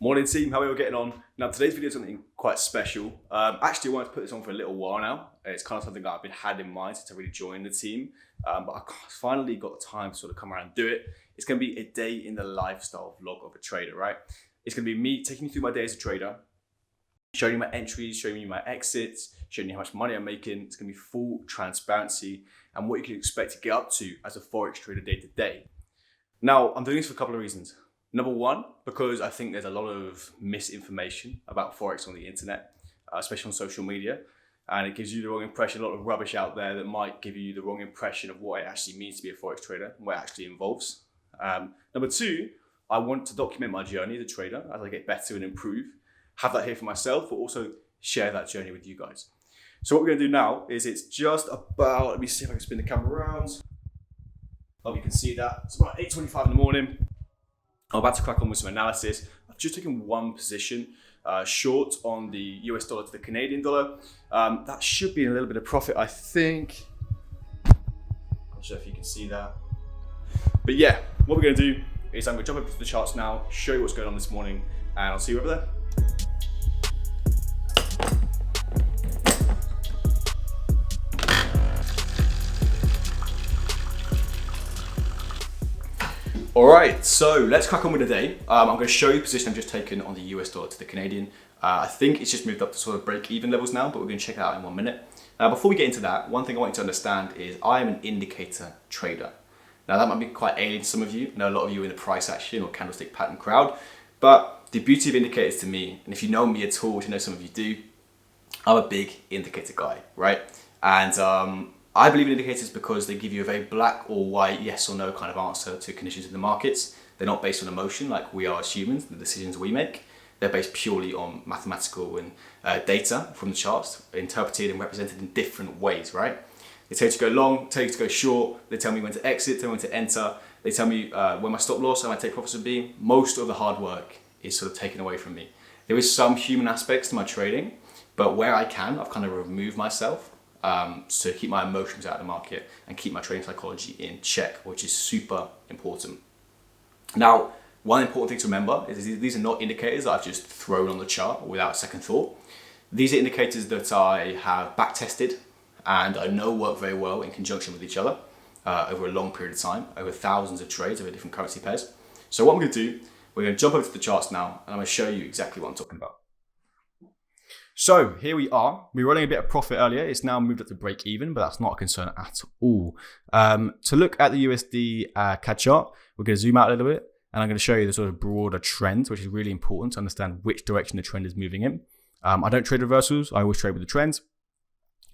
Morning team, how are we all getting on? Now today's video is something quite special. Actually I wanted to put this on for a little while now. It's kind of something that I've been had in mind since I really joined the team. But I finally got the time to sort of come around and do it. It's going to be a day in the lifestyle vlog of a trader, right? It's going to be me taking you through my day as a trader, showing you my entries, showing you my exits, showing you how much money I'm making. It's going to be full transparency and what you can expect to get up to as a Forex trader day to day. Now, I'm doing this for a couple of reasons. Number one, because I think there's a lot of misinformation about Forex on the internet, especially on social media, and it gives you the wrong impression, a lot of rubbish out there that might give you the wrong impression of what it actually means to be a Forex trader and what it actually involves. Number two, I want to document my journey as a trader as I get better and improve, have that here for myself, but also share that journey with you guys. So what we're gonna do now is it's just about, let me see if I can spin the camera around. Hope you can see that. It's about 8:25 in the morning. I'm about to crack on with some analysis. I've just taken one position short on the US dollar to the Canadian dollar. That should be in a little bit of profit, I think. Not sure if you can see that. But yeah, what we're gonna do is I'm gonna jump over to the charts now, show you what's going on this morning, and I'll see you over there. All right, so let's crack on with the day. I'm going to show you the position I've just taken on the US dollar to the Canadian. I think it's just moved up to sort of break-even levels now, but we're going to check it out in 1 minute. Before we get into that, one thing I want you to understand is I am an indicator trader. Now that might be quite alien to some of you. I know a lot of you are in the price action or candlestick pattern crowd, but the beauty of indicators to me, and if you know me at all, which I know some of you do, I'm a big indicator guy, right? And I believe in indicators because they give you a very black or white, yes or no kind of answer to conditions in the markets. They're not based on emotion like we are as humans, the decisions we make. They're based purely on mathematical and data from the charts, interpreted and represented in different ways, right? They tell you to go long, tell you to go short, they tell me when to exit, tell me when to enter, they tell me when my stop loss and my take profits would be. Most of the hard work is sort of taken away from me. There is some human aspects to my trading, but where I can, I've kind of removed myself. So keep my emotions out of the market and keep my trading psychology in check, which is super important. Now, one important thing to remember is these are not indicators that I've just thrown on the chart without a second thought. These are indicators that I have back tested and I know work very well in conjunction with each other over a long period of time, over thousands of trades over different currency pairs. So what I'm going to do, we're going to jump over to the charts now and I'm going to show you exactly what I'm talking about. So here we are. We were running a bit of profit earlier. It's now moved up to break even, but that's not a concern at all. To look at the USD CAD chart, we're going to zoom out a little bit and I'm going to show you the sort of broader trend, which is really important to understand which direction the trend is moving in. I don't trade reversals. I always trade with the trends.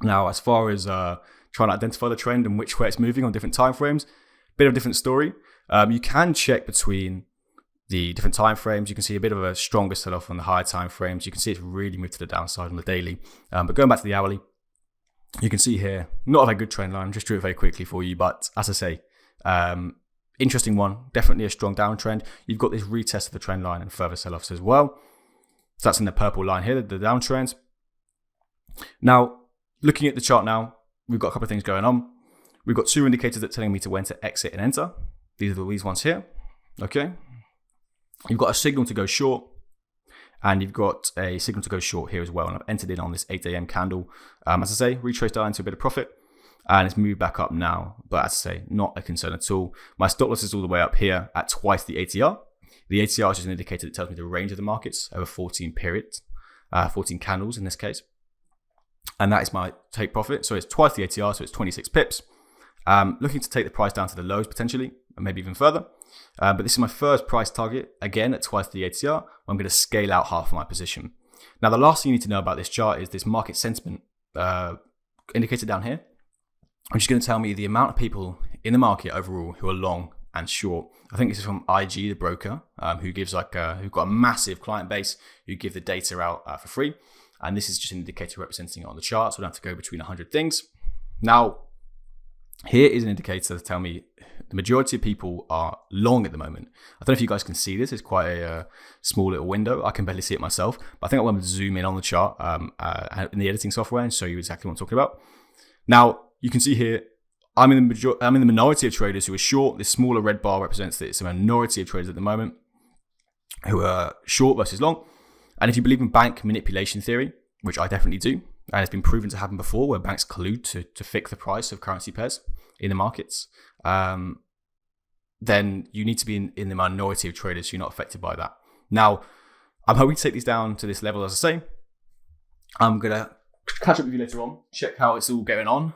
Now, as far as trying to identify the trend and which way it's moving on different time frames, bit of a different story. You can check between the different time frames. You can see a bit of a stronger sell-off on the higher time frames. You can see it's really moved to the downside on the daily. But going back to the hourly, you can see here, not a very good trend line. Just drew it very quickly for you. But as I say, interesting one. Definitely a strong downtrend. You've got this retest of the trend line and further sell-offs as well. So that's in the purple line here, the downtrends. Now, looking at the chart now, we've got a couple of things going on. We've got two indicators that are telling me to when to exit and enter. These are these ones here. Okay. You've got a signal to go short and you've got a signal to go short here as well. And I've entered in on this 8 a.m. candle. As I say, retraced down into a bit of profit and it's moved back up now. But as I say, not a concern at all. My stop loss is all the way up here at twice the ATR. The ATR is just an indicator that tells me the range of the markets over 14 periods, 14 candles in this case. And that is my take profit. So it's twice the ATR, so it's 26 pips. Looking to take the price down to the lows potentially, and maybe even further. But this is my first price target, again at twice the ATR. I'm going to scale out half of my position. Now, the last thing you need to know about this chart is this market sentiment indicator down here, which is going to tell me the amount of people in the market overall who are long and short. I think this is from IG, the broker, who gives who've got a massive client base who give the data out for free. And this is just an indicator representing it on the chart, so I don't have to go between 100 things. Now, here is an indicator to tell me the majority of people are long at the moment. I don't know if you guys can see this. It's quite a small little window. I can barely see it myself. But I think I want to zoom in on the chart in the editing software and show you exactly what I'm talking about. Now, you can see here, I'm in the minority of traders who are short. This smaller red bar represents that it's a minority of traders at the moment. who are short versus long. And if you believe in bank manipulation theory, which I definitely do, and it's been proven to happen before where banks collude to fix the price of currency pairs in the markets, then you need to be in the minority of traders who are not affected by that. Now, I'm hoping to take these down to this level, as I say. I'm going to catch up with you later on, check how it's all going on.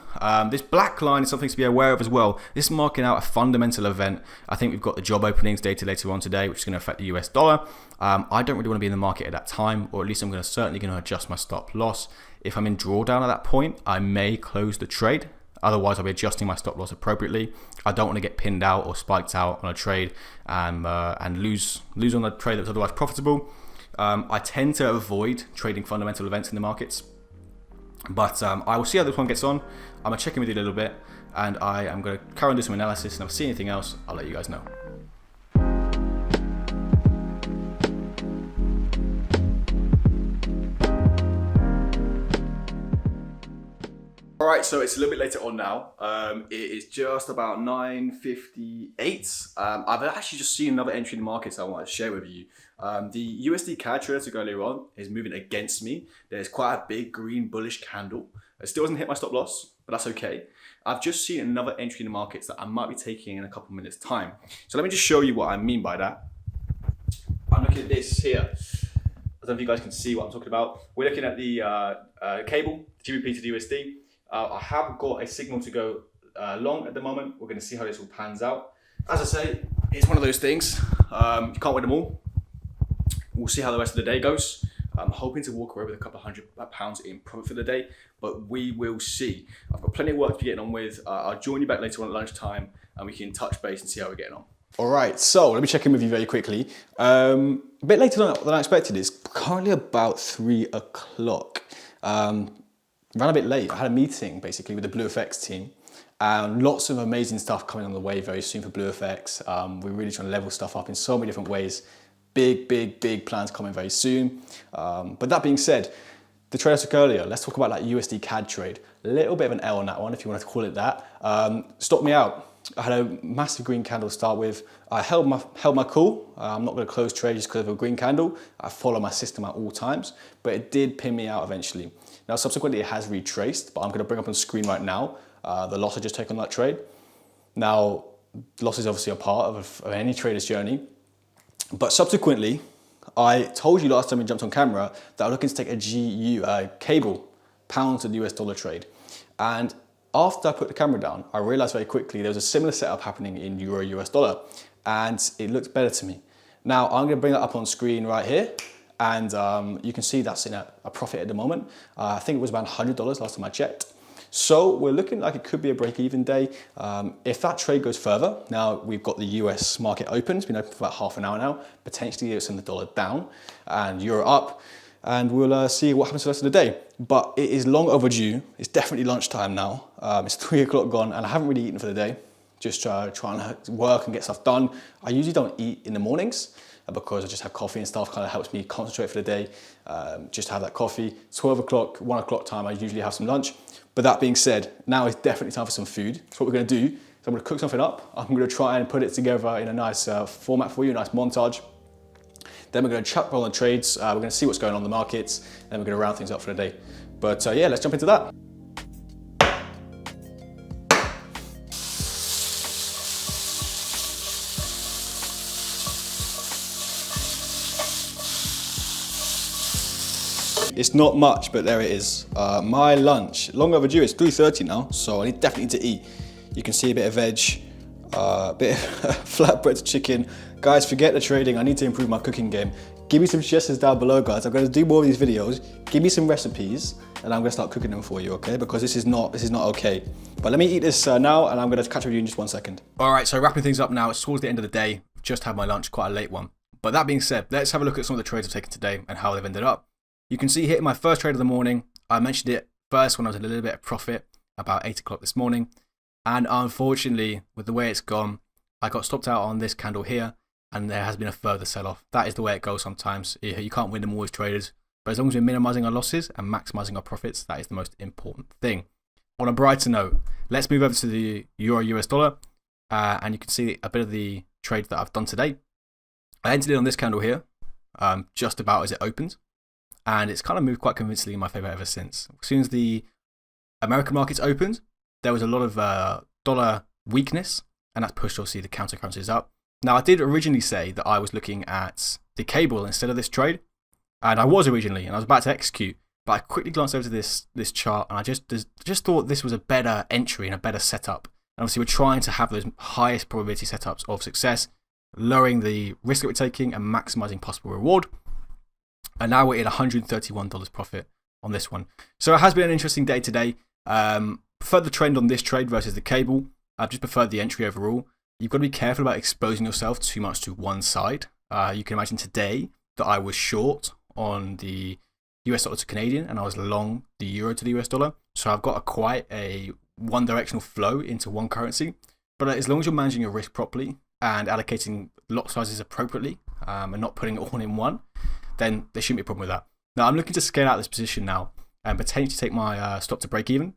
This black line is something to be aware of as well. This is marking out a fundamental event. I think we've got the job openings data later on today, which is going to affect the US dollar. I don't really want to be in the market at that time, or at least I'm certainly going to adjust my stop loss. If I'm in drawdown at that point, I may close the trade. Otherwise, I'll be adjusting my stop loss appropriately. I don't want to get pinned out or spiked out on a trade and lose on a trade that's otherwise profitable. I tend to avoid trading fundamental events in the markets. But I will see how this one gets on. I'm going to check in with you a little bit, and I am going to carry on do some analysis, and if I see anything else, I'll let you guys know. Alright, so it's a little bit later on now. It is just about 9:58. I've actually just seen another entry in the markets I want to share with you. The USD CAD trader to go earlier on is moving against me. There's quite a big green bullish candle. It still doesn't hit my stop loss, but that's okay. I've just seen another entry in the markets that I might be taking in a couple minutes time. So let me just show you what I mean by that. I'm looking at this here. I don't know if you guys can see what I'm talking about. We're looking at the cable, GBP to USD. I have got a signal to go long at the moment. We're going to see how this all pans out. As I say, it's one of those things. You can't win them all. We'll see how the rest of the day goes. I'm hoping to walk away with a couple of £100 in profit for the day, but we will see. I've got plenty of work to be getting on with. I'll join you back later on at lunchtime, and we can touch base and see how we're getting on. All right, so let me check in with you very quickly. A bit later than I expected. It's currently about 3 o'clock. Ran a bit late. I had a meeting basically with the BlueFX team, and lots of amazing stuff coming on the way very soon for BlueFX. We're really trying to level stuff up in so many different ways. Big plans coming very soon. But that being said, the trade I took earlier, let's talk about that USD CAD trade. A little bit of an L on that one, if you want to call it that. Stopped me out. I had a massive green candle to start with. I held my cool. I'm not going to close trade just because of a green candle. I follow my system at all times, but it did pin me out eventually. Now, subsequently, it has retraced, but I'm going to bring up on screen right now the loss I just took on that trade. Now, loss is obviously a part of any trader's journey, but subsequently, I told you last time we jumped on camera that I'm looking to take a cable pound to the US dollar trade. And after I put the camera down, I realized very quickly there was a similar setup happening in Euro US dollar, and it looked better to me. Now, I'm going to bring that up on screen right here. And you can see that's in a profit at the moment. I think it was about $100 last time I checked. So we're looking like it could be a break-even day. If that trade goes further, now we've got the US market open. It's been open for about half an hour now. Potentially it's in the dollar down and euro up. And we'll see what happens for the rest of the day. But it is long overdue. It's definitely lunchtime now. It's 3 o'clock gone and I haven't really eaten for the day. Just trying to work and get stuff done. I usually don't eat in the mornings, because I just have coffee and stuff, kind of helps me concentrate for the day. Just have that coffee. 12 o'clock, 1 o'clock time, I usually have some lunch. But that being said, now is definitely time for some food. So what we're going to do is I'm going to cook something up. I'm going to try and put it together in a nice format for you, a nice montage. Then we're going to chat on the trades. We're going to see what's going on in the markets. And then we're going to round things up for the day. But yeah, let's jump into that. It's not much, but there it is. My lunch, long overdue. It's 3:30 now, so I definitely need to eat. You can see a bit of veg, a bit of flatbread chicken. Guys, forget the trading. I need to improve my cooking game. Give me some suggestions down below, guys. I'm going to do more of these videos. Give me some recipes, and I'm going to start cooking them for you, okay? Because this is not okay. But let me eat this now, and I'm going to catch up with you in just 1 second. All right, so wrapping things up now. It's towards the end of the day. Just had my lunch, quite a late one. But that being said, let's have a look at some of the trades I've taken today and how they've ended up. You can see here in my first trade of the morning, I mentioned it first when I was in a little bit of profit, about 8 o'clock this morning. And unfortunately, with the way it's gone, I got stopped out on this candle here, and there has been a further sell-off. That is the way it goes sometimes. You can't win them all as traders, but as long as we're minimizing our losses and maximizing our profits, that is the most important thing. On a brighter note, let's move over to the Euro US dollar, and you can see a bit of the trades that I've done today. I entered in on this candle here, just about as it opened, and it's kind of moved quite convincingly in my favor ever since. As soon as the American markets opened, there was a lot of dollar weakness, and that's pushed obviously the counter currencies up. Now, I did originally say that I was looking at the cable instead of this trade, and I was originally, and I was about to execute, but I quickly glanced over to this chart, and I just thought this was a better entry and a better setup. And obviously, we're trying to have those highest probability setups of success, lowering the risk that we're taking and maximizing possible reward. And now we're at $131 profit on this one. So it has been an interesting day today. Prefer the trend on this trade versus the cable. I've just preferred the entry overall. You've got to be careful about exposing yourself too much to one side. You can imagine today that I was short on the US dollar to Canadian and I was long the euro to the US dollar. So I've got quite a one directional flow into one currency. But as long as you're managing your risk properly and allocating lot sizes appropriately and not putting it all in one, then there shouldn't be a problem with that. Now, I'm looking to scale out this position now and potentially take my stop to break even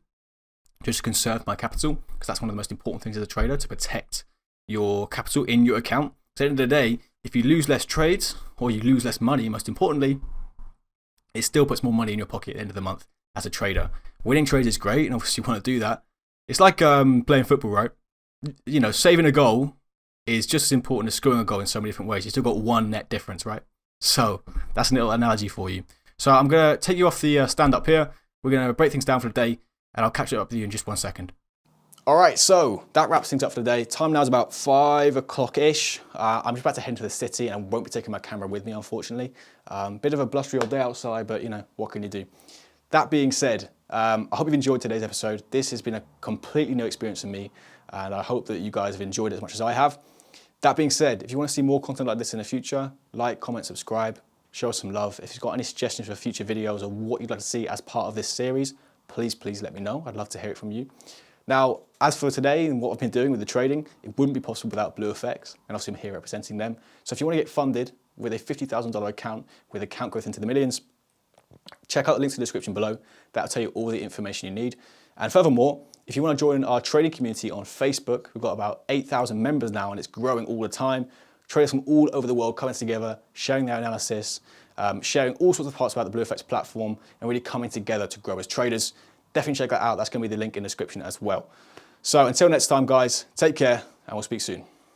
just to conserve my capital, because that's one of the most important things as a trader, to protect your capital in your account. So at the end of the day, if you lose less trades or you lose less money, most importantly, it still puts more money in your pocket at the end of the month as a trader. Winning trades is great, and obviously you want to do that. It's like playing football, right? You know, saving a goal is just as important as scoring a goal in so many different ways. You still got one net difference, right? So that's a little analogy for you. So I'm going to take you off the stand up here. We're going to break things down for the day, and I'll catch up with you in just 1 second. All right, so that wraps things up for the day. Time now is about 5 o'clock-ish. I'm just about to head into the city and I won't be taking my camera with me, unfortunately. Bit of a blustery old day outside, but you know, what can you do? That being said, I hope you've enjoyed today's episode. This has been a completely new experience for me, and I hope that you guys have enjoyed it as much as I have. That being said, if you want to see more content like this in the future, like, comment, subscribe, show us some love. If you've got any suggestions for future videos or what you'd like to see as part of this series, please let me know. I'd love to hear it from you. Now, as for today and what I've been doing with the trading, it wouldn't be possible without BlueFX, and obviously I'm here representing them. So if you want to get funded with a $50,000 account with account growth into the millions, check out the links in the description below. That'll tell you all the information you need. And furthermore, if you want to join our trading community on Facebook, we've got about 8,000 members now and it's growing all the time. Traders from all over the world coming together, sharing their analysis, sharing all sorts of parts about the BlueFX platform and really coming together to grow as traders. Definitely check that out. That's going to be the link in the description as well. So until next time, guys, take care and we'll speak soon.